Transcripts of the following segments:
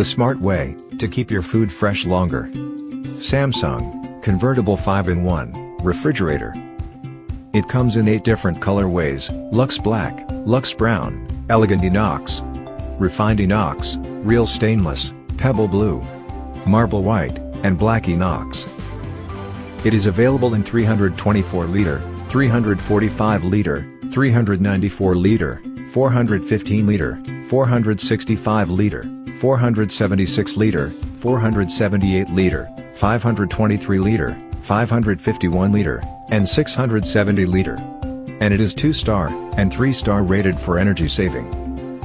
the smart way to keep your food fresh longer. Samsung convertible 5-in-1 refrigerator. It comes in 8 different colorways: Luxe Black, Luxe Brown, Elegant Inox, Refined Inox, Real Stainless, Pebble Blue, Marble White, and Black Inox. It is available in 324 liter, 345 liter, 394 liter, 415 liter, 465 liter, 476 liter, 478 liter, 523 liter, 551 liter, and 670 liter. And it is 2-star and 3-star rated for energy saving.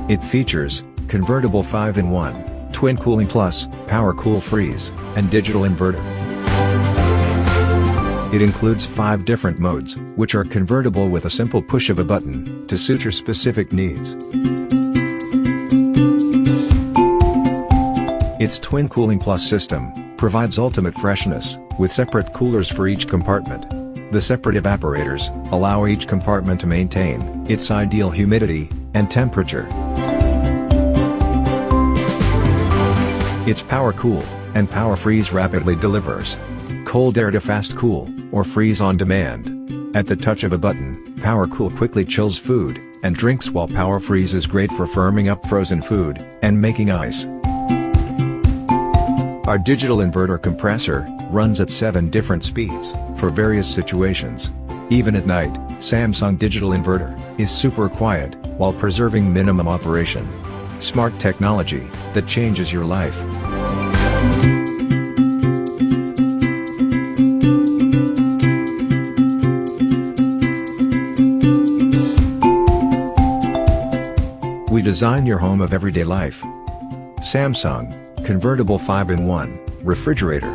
It features convertible 5-in-1, twin cooling plus, power cool freeze, and digital inverter. It includes 5 different modes, which are convertible with a simple push of a button, to suit your specific needs. Its twin cooling plus system provides ultimate freshness, with separate coolers for each compartment. The separate evaporators allow each compartment to maintain its ideal humidity and temperature. Its power cool and power freeze rapidly delivers cold air to fast cool, or freeze on demand. At the touch of a button, Power Cool quickly chills food and drinks, while Power Freeze is great for firming up frozen food and making ice. Our digital inverter compressor runs at 7 different speeds for various situations. Even at night, Samsung digital inverter is super quiet while preserving minimum operation. Smart technology that changes your life. We design your home of everyday life. Samsung convertible 5-in-1 refrigerator.